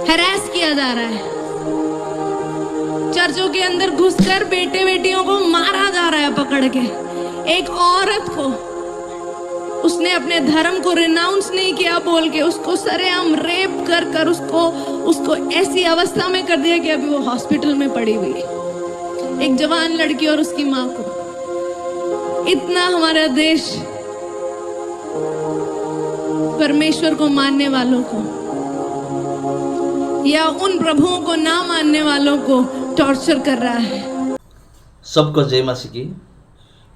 Harass किया जा रहा है। चर्चों के अंदर घुसकर बेटे बेटियों को मारा जा रहा है पकड़ के। एक औरत को उसने अपने धर्म को रिनाउंस नहीं किया बोल के उसको सरेआम रेप कर कर उसको ऐसी अवस्था में कर दिया कि अभी वो हॉस्पिटल में पड़ी हुई है। एक जवान लड़की और उसकी मां को। इतना हमारा देश परमेश्वर को मानने वालों को या उन प्रभुओं को ना मानने वालों को टॉर्चर कर रहा है। सबको जय मसीह की।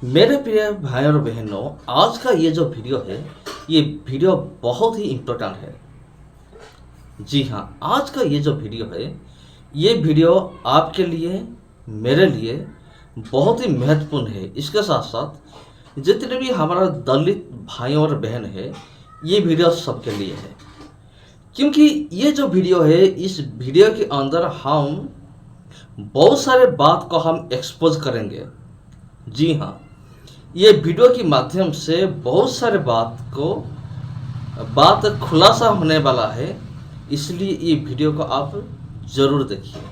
मेरे प्रिय भाई और बहनों, आज का ये जो वीडियो है, ये वीडियो बहुत ही इम्पोर्टेंट है। जी हाँ, आज का ये जो वीडियो है, ये वीडियो आपके लिए, मेरे लिए बहुत ही महत्वपूर्ण है। इसके साथ साथ जितने भी हमारा दलित भाई और बहन है, ये वीडियो सबके लिए है। क्योंकि ये जो वीडियो है, इस वीडियो के अंदर हम बहुत सारे बात को हम एक्सपोज करेंगे। जी हाँ, ये वीडियो के माध्यम से बहुत सारे बात खुलासा होने वाला है। इसलिए ये वीडियो को आप ज़रूर देखिए,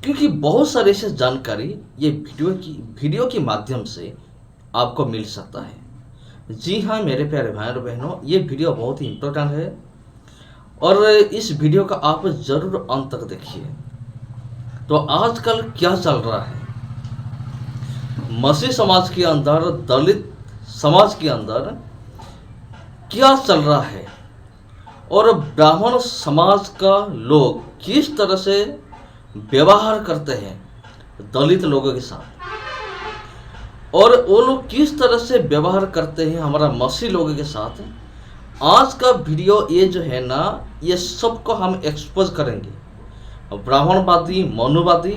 क्योंकि बहुत सारे ऐसे जानकारी ये वीडियो के माध्यम से आपको मिल सकता है। जी हाँ मेरे प्यारे भाई और बहनों, ये वीडियो बहुत ही इम्पोर्टेंट है और इस वीडियो का आप ज़रूर अंत तक देखिए। तो आजकल क्या चल रहा है मसीह समाज के अंदर, दलित समाज के अंदर क्या चल रहा है, और ब्राह्मण समाज का लोग किस तरह से व्यवहार करते हैं दलित लोगों के साथ, और वो लोग किस तरह से व्यवहार करते हैं हमारा मसीह लोगों के साथ। आज का वीडियो ये जो है ना, ये सबको हम एक्सपोज करेंगे। ब्राह्मणवादी, मनुवादी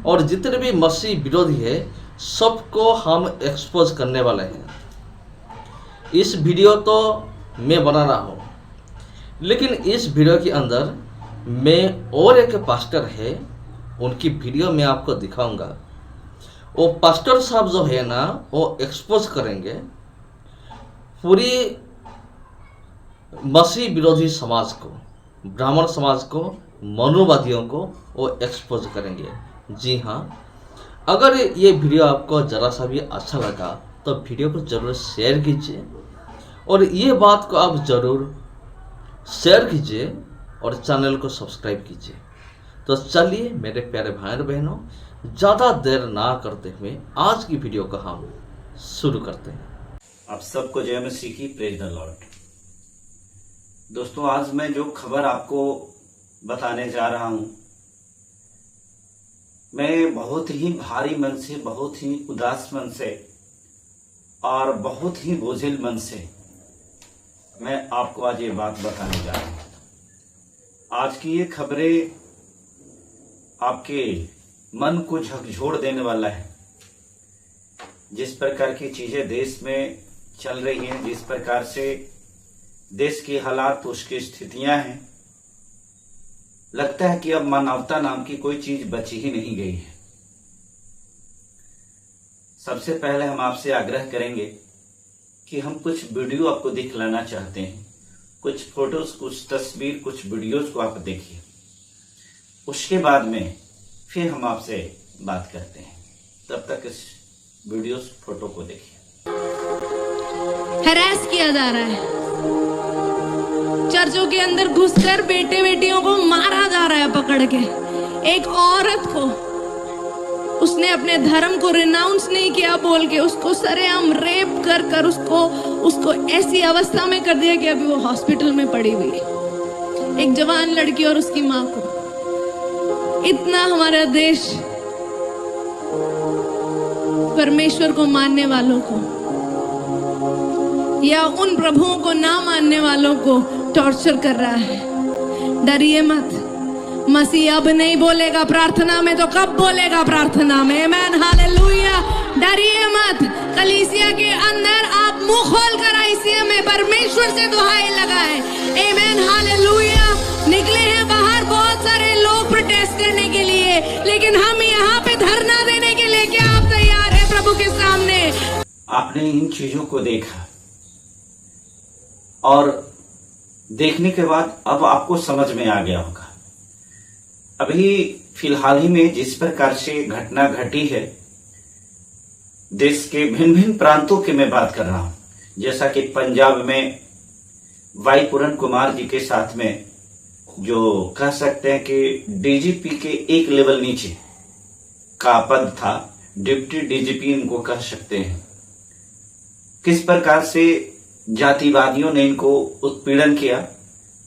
और जितने भी मसीह विरोधी है, सबको हम एक्सपोज करने वाले हैं। इस वीडियो तो मैं बना रहा हूँ, लेकिन इस वीडियो के अंदर मैं और एक पास्टर है, उनकी वीडियो मैं आपको दिखाऊंगा। वो पास्टर साहब जो है ना, वो एक्सपोज करेंगे पूरी मसीह विरोधी समाज को, ब्राह्मण समाज को, मनुवादियों को वो एक्सपोज करेंगे। जी हाँ, अगर ये वीडियो आपको ज़रा सा भी अच्छा लगा तो वीडियो को ज़रूर शेयर कीजिए, और ये बात को आप ज़रूर शेयर कीजिए और चैनल को सब्सक्राइब कीजिए। तो चलिए मेरे प्यारे भाई और बहनों, ज़्यादा देर ना करते हुए आज की वीडियो को हम शुरू करते हैं। आप सबको जय मसीह की, प्रेज द लॉर्ड। दोस्तों, आज मैं जो खबर आपको बताने जा रहा हूं, मैं बहुत ही भारी मन से, बहुत ही उदास मन से और बहुत ही बोझिल मन से मैं आपको आज ये बात बताने जा रहा हूं। आज की ये खबरें आपके मन को झकझोर देने वाला है। जिस प्रकार की चीजें देश में चल रही हैं, जिस प्रकार से देश के हालात, उसकी स्थितियां हैं, लगता है कि अब मानवता नाम की कोई चीज बची ही नहीं गई है। सबसे पहले हम आपसे आग्रह करेंगे कि हम कुछ वीडियो आपको दिखलाना चाहते हैं। कुछ फोटोज, कुछ तस्वीर, कुछ वीडियोज को आप देखिए। उसके बाद में फिर हम आपसे बात करते हैं। तब तक इस वीडियोज, फोटो को देखिए। हैरेस किया जा रहा है। चर्चों के अंदर घुसकर बेटे बेटियों को मारा जा रहा है पकड़ के। एक औरत को उसने अपने धर्म को रिनाउंस नहीं किया बोल के उसको सरेआम रेप कर कर उसको ऐसी अवस्था में कर दिया कि अभी वो हॉस्पिटल में पड़ी हुई है। एक जवान लड़की और उसकी मां को। इतना हमारा देश परमेश्वर को मानने वालों को या उन प्रभुओं को ना मानने वालों को टॉर्चर कर रहा है। डरिए मत, मसीह अब नहीं बोलेगा प्रार्थना में, तो कब बोलेगा प्रार्थना में? आमेन, हालेलुया। डरिए मत। कलीसिया के अंदर आप मुंह खोल कर आईसीए में परमेश्वर से दुहाई लगाएं। आमेन, हालेलुया। निकले हैं बाहर बहुत सारे लोग प्रोटेस्ट करने के लिए, लेकिन हम यहाँ पे धरना देने के लिए क्या आप तैयार हैं प्रभु के सामने? आपने इन चीजों को देखा और देखने के बाद अब आपको समझ में आ गया होगा। अभी फिलहाल ही में जिस प्रकार से घटना घटी है, देश के भिन्न भिन्न प्रांतों की मैं बात कर रहा हूं, जैसा कि पंजाब में वाई पूरन कुमार जी के साथ में जो कह सकते हैं कि डीजीपी के एक लेवल नीचे का पद था, डिप्टी डीजीपी इनको कह सकते हैं, किस प्रकार से जातिवादियों ने इनको उत्पीड़न किया,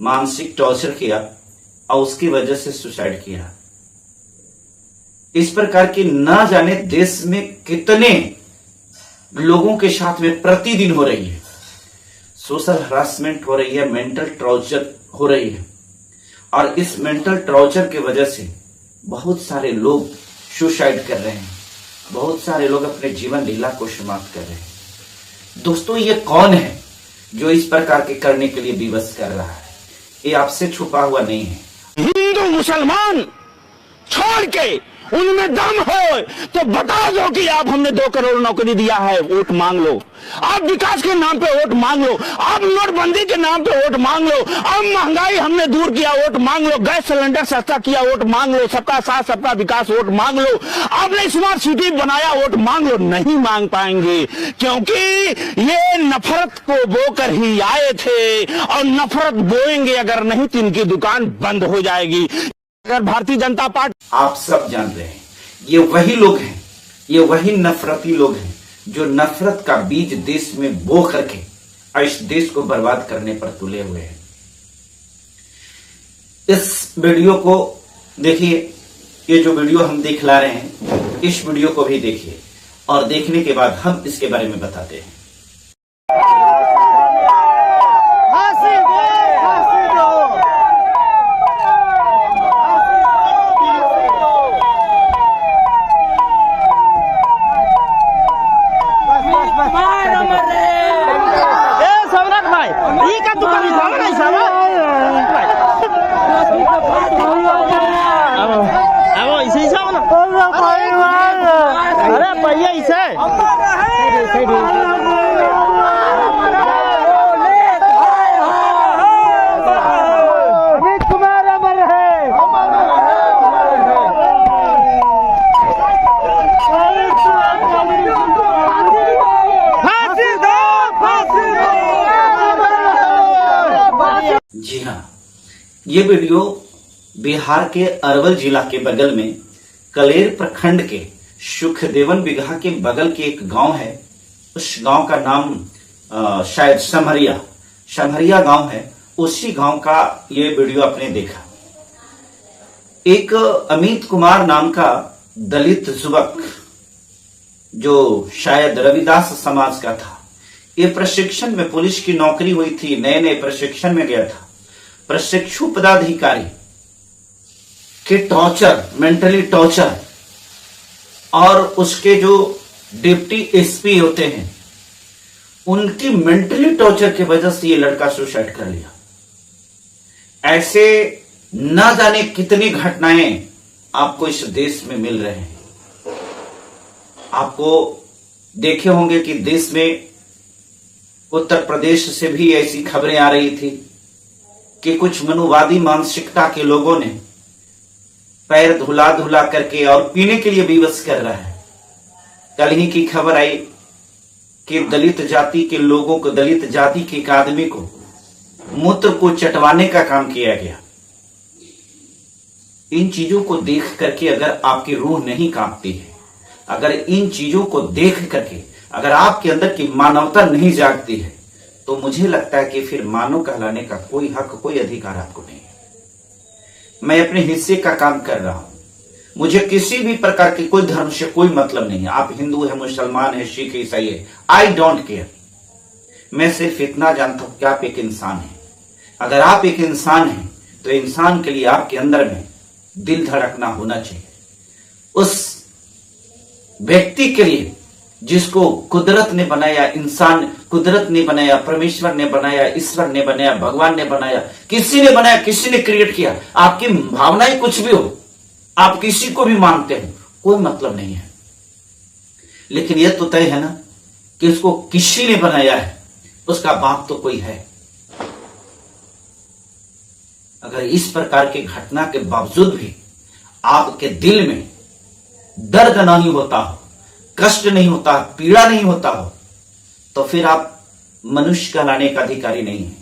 मानसिक टॉर्चर किया और उसकी वजह से सुसाइड किया। इस प्रकार की ना जाने देश में कितने लोगों के साथ में प्रतिदिन हो रही है, सोशल हरासमेंट हो रही है, मेंटल टॉर्चर हो रही है। और इस मेंटल टॉर्चर की वजह से बहुत सारे लोग सुसाइड कर रहे हैं, बहुत सारे लोग अपने जीवन लीला को समाप्त कर रहे हैं। दोस्तों, ये कौन है जो इस प्रकार के करने के लिए विवश कर रहा है? ये आपसे छुपा हुआ नहीं है। हिंदू मुसलमान छोड़ के उनमें दम हो तो बता दो कि आप हमने 2 करोड़ नौकरी दिया है, वोट मांग लो। आप विकास के नाम पे वोट मांग लो, आप नोटबंदी के नाम पे वोट मांग लो, आप महंगाई हमने दूर किया वोट मांग लो, गैस सिलेंडर सस्ता किया वोट मांग लो, सबका साथ सबका विकास वोट मांग लो, आपने स्मार्ट सिटी बनाया वोट मांग लो। नहीं मांग पाएंगे, क्योंकि ये नफरत को बोकर ही आए थे और नफरत बोएंगे अगर नहीं तो इनकी दुकान बंद हो जाएगी। अगर भारतीय जनता पार्टी, आप सब जान रहे हैं, ये वही लोग हैं, ये वही नफरती लोग हैं जो नफरत का बीज देश में बो करके और इस देश को बर्बाद करने पर तुले हुए हैं। इस वीडियो को देखिए, ये जो वीडियो हम दिखला रहे हैं, इस वीडियो को भी देखिए और देखने के बाद हम इसके बारे में बताते हैं। जी हाँ, ये वीडियो बिहार के अरवल जिला के बगल में कलेर प्रखंड के सुखदेवन बिगहा के बगल के एक गांव है। उस गांव का नाम शायद समहरिया गांव है। उसी गांव का ये वीडियो आपने देखा। एक अमित कुमार नाम का दलित युवक जो शायद रविदास समाज का था, ये प्रशिक्षण में, पुलिस की नौकरी हुई थी, नए नए प्रशिक्षण में गया था। प्रशिक्षु पदाधिकारी के टॉर्चर, मेंटली टॉर्चर और उसके जो डिप्टी एसपी होते हैं उनकी मेंटली टॉर्चर की वजह से ये लड़का सुसाइड कर लिया। ऐसे न जाने कितनी घटनाएं आपको इस देश में मिल रहे हैं। आपको देखे होंगे कि देश में उत्तर प्रदेश से भी ऐसी खबरें आ रही थी कि कुछ मनुवादी मानसिकता के लोगों ने पैर धुला धुला करके और पीने के लिए विवश कर रहा है। कल ही की खबर आई कि दलित जाति के लोगों को, दलित जाति के एक आदमी को मूत्र को चटवाने का काम किया गया। इन चीजों को देख करके अगर आपकी रूह नहीं कांपती है, अगर इन चीजों को देख करके अगर आपके अंदर की मानवता नहीं जागती है, तो मुझे लगता है कि फिर मानव कहलाने का कोई हक, कोई अधिकार आपको नहीं है। मैं अपने हिस्से का काम कर रहा हूं, मुझे किसी भी प्रकार के कोई धर्म से कोई मतलब नहीं है। आप हिंदू है, मुसलमान है, सिख, ईसाई है, आई डोंट केयर। मैं सिर्फ इतना जानता हूं कि आप एक इंसान हैं। अगर आप एक इंसान हैं तो इंसान के लिए आपके अंदर में दिल धड़कना होना चाहिए। उस व्यक्ति के लिए जिसको कुदरत ने बनाया, इंसान कुदरत ने बनाया, परमेश्वर ने बनाया, ईश्वर ने बनाया, भगवान ने बनाया, किसी ने बनाया, किसी ने क्रिएट किया। आपकी भावनाएं कुछ भी हो, आप किसी को भी मानते हो, कोई मतलब नहीं है, लेकिन यह तो तय है ना कि उसको किसी ने बनाया है, उसका बाप तो कोई है। अगर इस प्रकार की घटना के बावजूद भी आपके दिल में दर्द नहीं होता हो, कष्ट नहीं होता, पीड़ा नहीं होता हो, तो फिर आप मनुष्य कहलाने का अधिकारी नहीं है।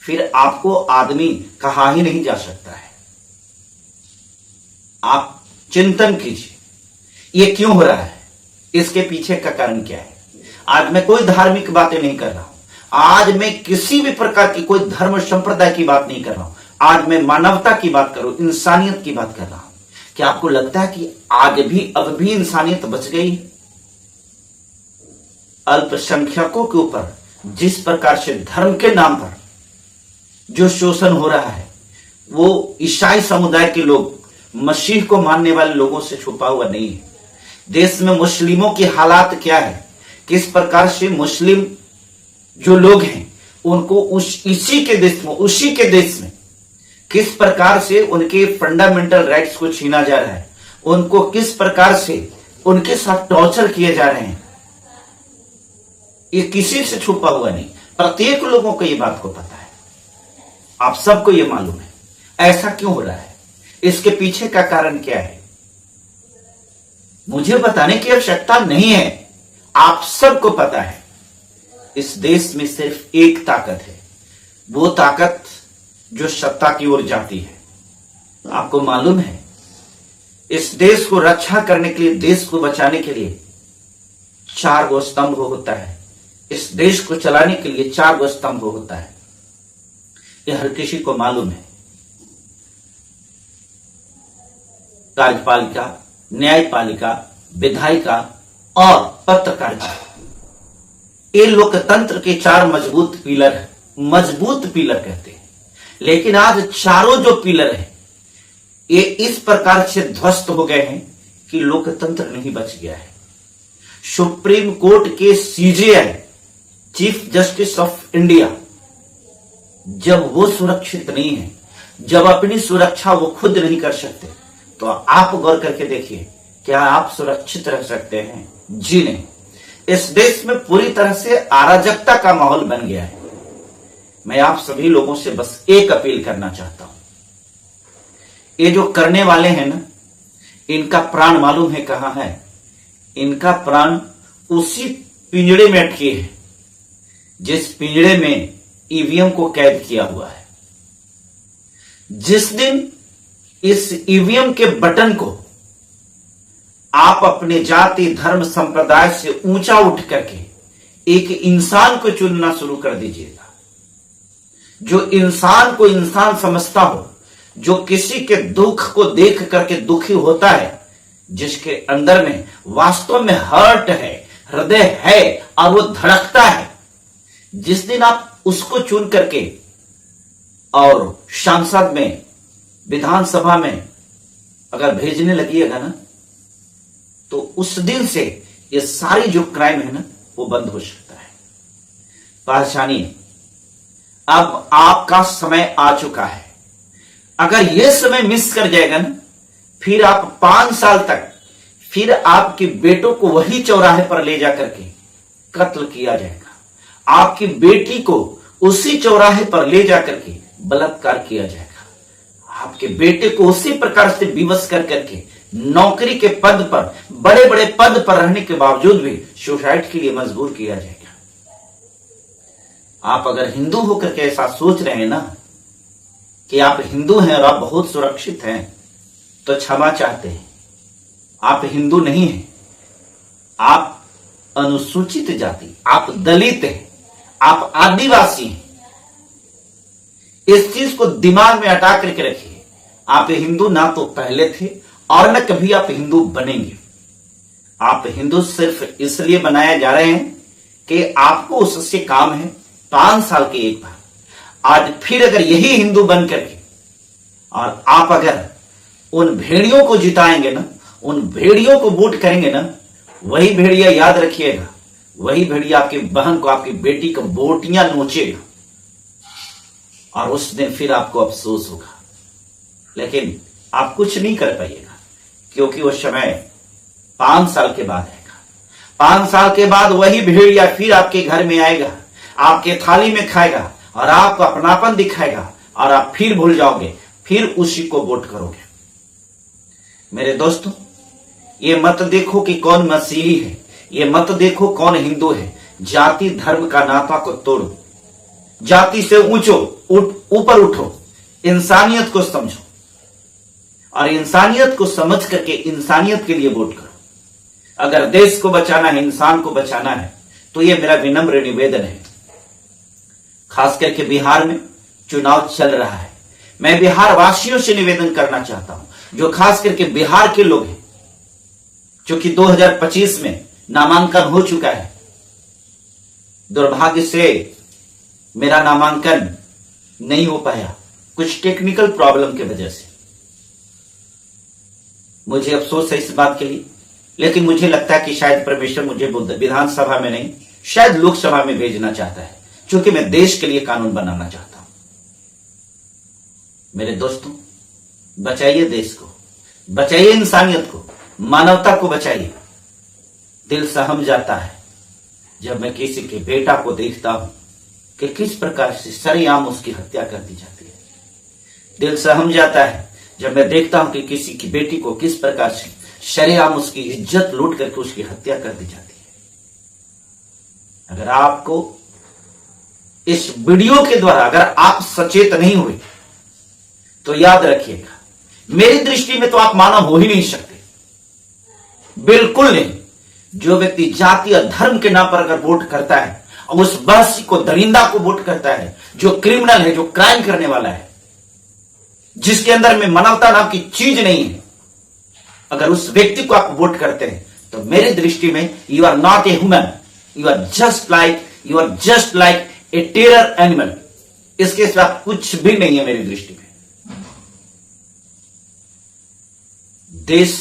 फिर आपको आदमी कहा ही नहीं जा सकता है। आप चिंतन कीजिए, ये क्यों हो रहा है, इसके पीछे का कारण क्या है। आज मैं कोई धार्मिक बातें नहीं कर रहा हूं, आज मैं किसी भी प्रकार की कोई धर्म संप्रदाय की बात नहीं कर रहा हूं, आज मैं मानवता की बात कर रहा हूं, इंसानियत की बात कर रहा हूं। क्या आपको लगता है कि आज भी अब भी इंसानियत बच गई? अल्पसंख्यकों के ऊपर जिस प्रकार से धर्म के नाम पर जो शोषण हो रहा है, वो ईसाई समुदाय के लोग मसीह को मानने वाले लोगों से छुपा हुआ नहीं है। देश में मुस्लिमों की हालात क्या है, किस प्रकार से मुस्लिम जो लोग हैं उनको उसी के देश में किस प्रकार से उनके फंडामेंटल राइट्स को छीना जा रहा है, उनको किस प्रकार से उनके साथ टॉर्चर किए जा रहे हैं, ये किसी से छुपा हुआ नहीं। प्रत्येक लोगों को ये बात को पता है, आप सबको ये मालूम है। ऐसा क्यों हो रहा है, इसके पीछे का कारण क्या है, मुझे बताने की आवश्यकता नहीं है, आप सबको पता है। इस देश में सिर्फ एक ताकत है, वो ताकत जो सत्ता की ओर जाती है। आपको मालूम है, इस देश को रक्षा करने के लिए, देश को बचाने के लिए 4 गो स्तंभ होता है। इस देश को चलाने के लिए 4 गो स्तंभ होता है, यह हर किसी को मालूम है। कार्यपालिका, न्यायपालिका, विधायिका और पत्रकारिता, ये लोकतंत्र के 4 मजबूत पिलर कहते हैं। लेकिन आज चारों जो पिलर है ये इस प्रकार से ध्वस्त हो गए हैं कि लोकतंत्र नहीं बच गया है। सुप्रीम कोर्ट के CJI, chief justice of India, जब वो सुरक्षित नहीं है, जब अपनी सुरक्षा वो खुद नहीं कर सकते, तो आप गौर करके देखिए, क्या आप सुरक्षित रह सकते हैं? जी नहीं। इस देश में पूरी तरह से अराजकता का माहौल बन गया है। मैं आप सभी लोगों से बस एक अपील करना चाहता हूं, ये जो करने वाले हैं ना, इनका प्राण मालूम है कहां है? इनका प्राण उसी पिंजड़े में अटके है जिस पिंजड़े में ईवीएम को कैद किया हुआ है। जिस दिन इस ईवीएम के बटन को आप अपने जाति, धर्म, संप्रदाय से ऊंचा उठ करके एक इंसान को चुनना शुरू कर दीजिएगा, जो इंसान को इंसान समझता हो, जो किसी के दुख को देख करके दुखी होता है, जिसके अंदर में वास्तव में हर्ट है, हृदय है और वो धड़कता है, जिस दिन आप उसको चुन करके और संसद में, विधानसभा में अगर भेजने लगिएगा ना, तो उस दिन से ये सारी जो क्राइम है ना, वो बंद हो सकता है। पहचानिए, अब आपका समय आ चुका है। अगर ये समय मिस कर जाएगा ना, फिर आप 5 साल तक फिर आपके बेटों को वही चौराहे पर ले जाकर के कत्ल किया जाएगा। आपकी बेटी को उसी चौराहे पर ले जाकर के बलात्कार किया जाएगा। आपके बेटे को उसी प्रकार से विवश कर करके नौकरी के पद पर, बड़े बड़े पद पर रहने के बावजूद भी सुसाइड के लिए मजबूर किया जाएगा। आप अगर हिंदू होकर के ऐसा सोच रहे हैं ना कि आप हिंदू हैं और आप बहुत सुरक्षित हैं, तो क्षमा चाहते हैं, आप हिंदू नहीं हैं, आप अनुसूचित जाति, आप दलित हैं, आप आदिवासी हैं। इस चीज को दिमाग में हटा करके रखिए। आप हिंदू ना तो पहले थे और न कभी आप हिंदू बनेंगे। आप हिंदू सिर्फ इसलिए बनाए जा रहे हैं कि आपको उससे काम है 5 साल के एक बार। आज फिर अगर यही हिंदू बन करके और आप अगर उन भेड़ियों को जिताएंगे ना, उन भेड़ियों को वोट करेंगे ना, वही भेड़िया, याद रखिएगा, वही भेड़िया आपकी बहन को, आपकी बेटी को बोटियां नोचेगा और उस दिन फिर आपको अफसोस होगा। लेकिन आप कुछ नहीं कर पाइएगा, क्योंकि वो समय 5 साल के बाद आएगा। 5 साल के बाद वही भेड़िया फिर आपके घर में आएगा, आपके थाली में खाएगा और आपको अपनापन दिखाएगा और आप फिर भूल जाओगे फिर उसी को वोट करोगे। मेरे दोस्तों, ये मत देखो कि कौन मसीही है, ये मत देखो कौन हिंदू है। जाति धर्म का नाता को तोड़ो, जाति से ऊपर उठो, इंसानियत को समझो और इंसानियत को समझ करके इंसानियत के लिए वोट करो। अगर देश को बचाना है, इंसान को बचाना है, तो यह मेरा विनम्र निवेदन है। खास करके बिहार में चुनाव चल रहा है, मैं बिहार वासियों से निवेदन करना चाहता हूं, जो खास करके बिहार के लोग हैं, क्योंकि 2025 में नामांकन हो चुका है। दुर्भाग्य से मेरा नामांकन नहीं हो पाया, कुछ टेक्निकल प्रॉब्लम की वजह से। मुझे अफसोस है इस बात के लिए, लेकिन मुझे लगता है कि शायद परमेश्वर मुझे विधानसभा में नहीं, शायद लोकसभा में भेजना चाहता है, क्योंकि मैं देश के लिए कानून बनाना चाहता हूं। मेरे दोस्तों, बचाइए देश को, बचाइए इंसानियत को, मानवता को बचाइए। दिल सहम जाता है जब मैं किसी के बेटा को देखता हूं कि किस प्रकार से सरेआम उसकी हत्या कर दी जाती है। दिल सहम जाता है जब मैं देखता हूं कि किसी की बेटी को किस प्रकार से सरेआम उसकी इज्जत लूट करके उसकी हत्या कर दी जाती है। अगर आपको इस वीडियो के द्वारा अगर आप सचेत नहीं हुए तो याद रखिएगा, मेरी दृष्टि में तो आप मानव हो ही नहीं सकते, बिल्कुल नहीं। जो व्यक्ति जाति और धर्म के नाम पर अगर वोट करता है और उस बहसी को, दरिंदा को वोट करता है, जो क्रिमिनल है, जो क्राइम करने वाला है, जिसके अंदर में मानवता नाम की चीज नहीं है, अगर उस व्यक्ति को आप वोट करते हैं तो मेरी दृष्टि में you are not a human, you are just like a terror animal. इसके सिवा कुछ भी नहीं है मेरी दृष्टि में। देश,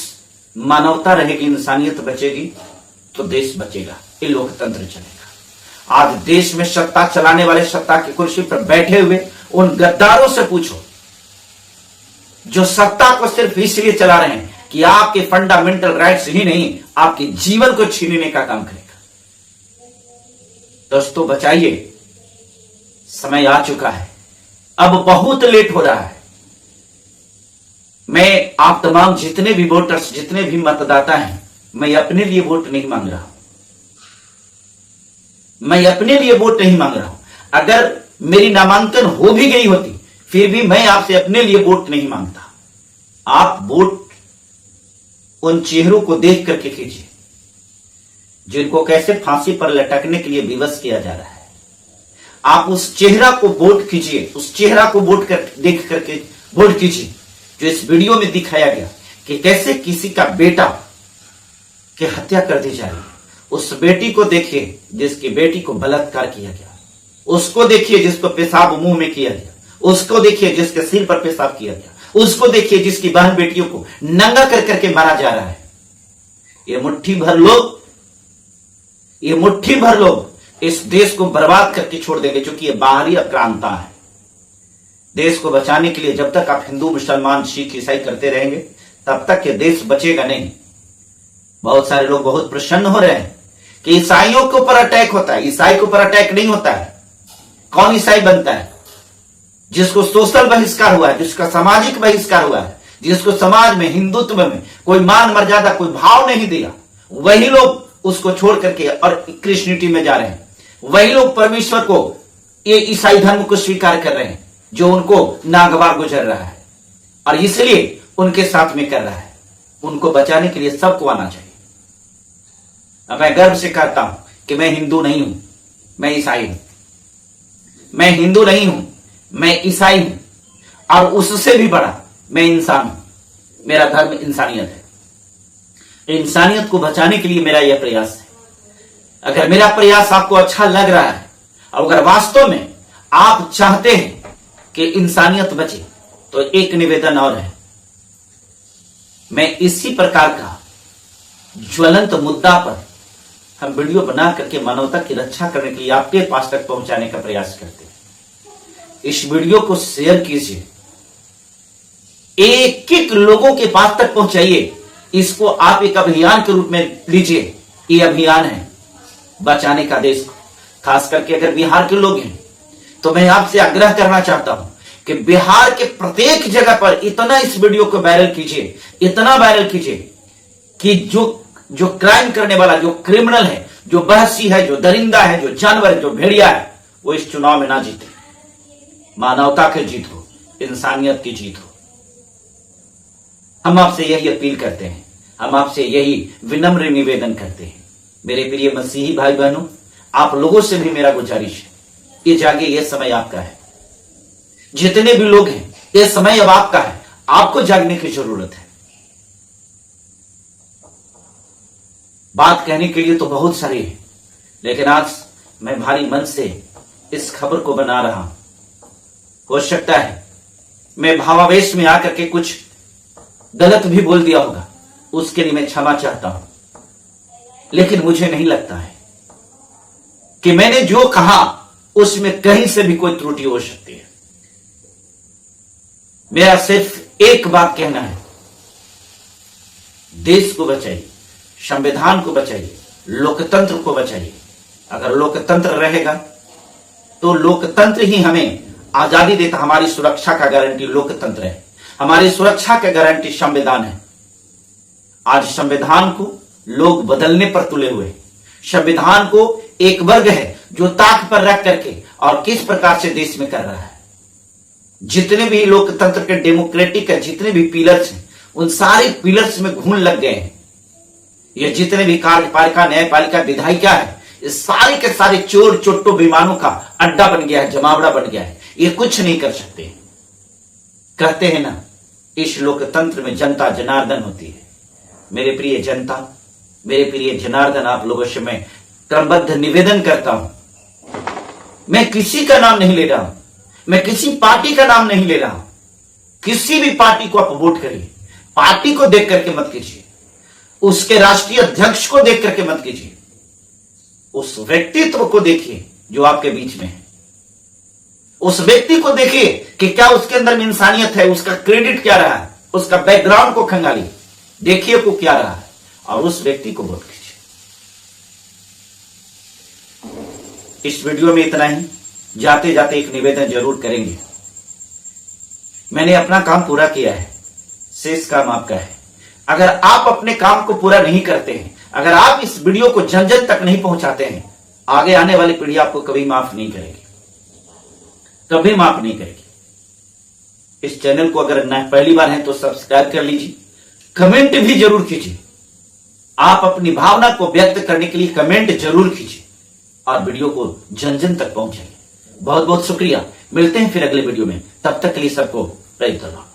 मानवता रहेगी, इंसानियत बचेगी तो देश बचेगा, ये लोकतंत्र चलेगा। आज देश में सत्ता चलाने वाले, सत्ता की कुर्सी पर बैठे हुए उन गद्दारों से पूछो जो सत्ता को सिर्फ इसलिए चला रहे हैं कि आपके फंडामेंटल राइट्स ही नहीं, आपके जीवन को छीनने का काम करेगा। दोस्तों, बचाइए, समय आ चुका है, अब बहुत लेट हो रहा है। मैं आप तमाम जितने भी वोटर्स, जितने भी मतदाता हैं, मैं अपने लिए वोट नहीं मांग रहा हूं, मैं अपने लिए वोट नहीं मांग रहा हूं। अगर मेरी नामांकन हो भी गई होती फिर भी मैं आपसे अपने लिए वोट नहीं मांगता। आप वोट उन चेहरों को देख करके कीजिए जिनको कैसे फांसी पर लटकने के लिए विवश किया जा रहा है। आप उस चेहरा को वोट कीजिए, उस चेहरा को वोट कर देख करके वोट कीजिए जो इस वीडियो में दिखाया गया कि कैसे किसी का बेटा की हत्या कर दी जा रही है। उस बेटी को देखिए जिसकी बेटी को बलात्कार किया गया, उसको देखिए जिसको पेशाब मुंह में किया गया, उसको देखिए जिसके सिर पर पेशाब किया गया, उसको देखिए जिसकी बहन बेटियों को नंगा कर करके मारा जा रहा है। ये मुट्ठी भर लोग इस देश को बर्बाद करके छोड़ देंगे, क्योंकि ये बाहरी आक्रांता है। देश को बचाने के लिए जब तक आप हिंदू, मुसलमान, सिख, ईसाई करते रहेंगे तब तक ये देश बचेगा नहीं। बहुत सारे लोग बहुत प्रसन्न हो रहे हैं कि ईसाइयों के ऊपर अटैक होता है, ईसाई के ऊपर अटैक नहीं होता है। कौन ईसाई बनता है? जिसको सोशल बहिष्कार हुआ है, जिसका सामाजिक बहिष्कार हुआ है, जिसको समाज में, हिंदुत्व में कोई मान मर्यादा, कोई भाव नहीं दिया, वही लोग उसको छोड़ करके और क्रिश्चियनिटी में जा रहे हैं। वही लोग परमेश्वर को, ये ईसाई धर्म को स्वीकार कर रहे हैं जो उनको नागवार गुजर रहा है, और इसलिए उनके साथ में कर रहा है। उनको बचाने के लिए सबको आना चाहिए। अब मैं गर्व से कहता हूं कि मैं हिंदू नहीं हूं, मैं ईसाई हूं। मैं हिंदू नहीं हूं, मैं ईसाई हूं, और उससे भी बड़ा मैं इंसान हूं। मेरा धर्म इंसानियत है। इंसानियत को बचाने के लिए मेरा यह प्रयास है। अगर मेरा प्रयास आपको अच्छा लग रहा है, और अगर वास्तव में आप चाहते हैं कि इंसानियत बचे, तो एक निवेदन और है। मैं इसी प्रकार का ज्वलंत मुद्दा पर हम वीडियो बना करके मानवता की रक्षा करने के लिए आपके पास तक पहुंचाने का प्रयास करते हैं। इस वीडियो को शेयर कीजिए, एक एक लोगों के पास तक पहुंचाइए। इसको आप एक अभियान के रूप में लीजिए। ये अभियान है बचाने का देश को। खास करके अगर बिहार के लोग हैं तो मैं आपसे आग्रह करना चाहता हूं कि बिहार के प्रत्येक जगह पर इतना इस वीडियो को वायरल कीजिए, इतना वायरल कीजिए कि जो क्राइम करने वाला, जो क्रिमिनल है, जो बहसी है, जो दरिंदा है, जो जानवर है, जो भेड़िया है, वो इस चुनाव में ना जीते। मानवता की जीत हो, इंसानियत की जीत हो। हम आपसे यही अपील करते हैं, हम आपसे यही विनम्र निवेदन करते हैं। मेरे प्रिय मसीही भाई बहनों, आप लोगों से भी मेरा गुजारिश है, ये जागे, ये समय आपका है। जितने भी लोग हैं, ये समय अब आपका है, आपको जागने की जरूरत है। बात कहने के लिए तो बहुत सारी है, लेकिन आज मैं भारी मन से इस खबर को बना रहा हूं। हो सकता है मैं भावावेश में आकर के कुछ गलत भी बोल दिया होगा, उसके लिए मैं क्षमा चाहता हूं। लेकिन मुझे नहीं लगता है कि मैंने जो कहा उसमें कहीं से भी कोई त्रुटि हो सकती है। मेरा सिर्फ एक बात कहना है, देश को बचाइए, संविधान को बचाइए, लोकतंत्र को बचाइए। अगर लोकतंत्र रहेगा तो लोकतंत्र ही हमें आजादी देता। हमारी सुरक्षा का गारंटी लोकतंत्र है, हमारी सुरक्षा का गारंटी संविधान है। आज संविधान को लोग बदलने पर तुले हुए हैं। संविधान को एक वर्ग है जो ताक पर रख करके और किस प्रकार से देश में कर रहा है। जितने भी लोकतंत्र के डेमोक्रेटिक है, जितने भी पिलर्स हैं, उन सारे पिलर्स में घून लग गए हैं। ये जितने भी कार्यपालिका, न्यायपालिका, विधायिका है, इस सारे के सारे चोर चोट्टो बेईमानों का अड्डा बन गया है, जमावड़ा बन गया है। ये कुछ नहीं कर सकते। कहते हैं ना, इस लोकतंत्र में जनता जनार्दन होती है। मेरे प्रिय जनता, मेरे प्रिय जनार्दन, आप लोगों से मैं क्रमबद्ध निवेदन करता हूं। मैं किसी का नाम नहीं ले रहा हूं, मैं किसी पार्टी का नाम नहीं ले रहा हूं। किसी भी पार्टी को आप वोट करिए, पार्टी को देख करके मत कीजिए, उसके राष्ट्रीय अध्यक्ष को देख करके मत कीजिए, उस व्यक्तित्व को देखिए जो आपके बीच में है। उस व्यक्ति को देखिए कि क्या उसके अंदर में इंसानियत है, उसका क्रेडिट क्या रहा है, उसका बैकग्राउंड को खंगालिए, देखिए वो क्या रहा है और उस व्यक्ति को वोट कीजिए। इस वीडियो में इतना ही। जाते जाते एक निवेदन जरूर करेंगे। मैंने अपना काम पूरा किया है, शेष काम आपका है। अगर आप अपने काम को पूरा नहीं करते हैं, अगर आप इस वीडियो को जन जन तक नहीं पहुंचाते हैं, आगे आने वाली पीढ़ी आपको कभी माफ नहीं करेगी, कभी माफ नहीं करेगी। इस चैनल को अगर न पहली बार है तो सब्सक्राइब कर लीजिए, कमेंट भी जरूर कीजिए। आप अपनी भावना को व्यक्त करने के लिए कमेंट जरूर कीजिए और वीडियो को जन जन तक पहुंचाइए। बहुत बहुत शुक्रिया। मिलते हैं फिर अगले वीडियो में, तब तक के लिए सबको प्रेरित करना।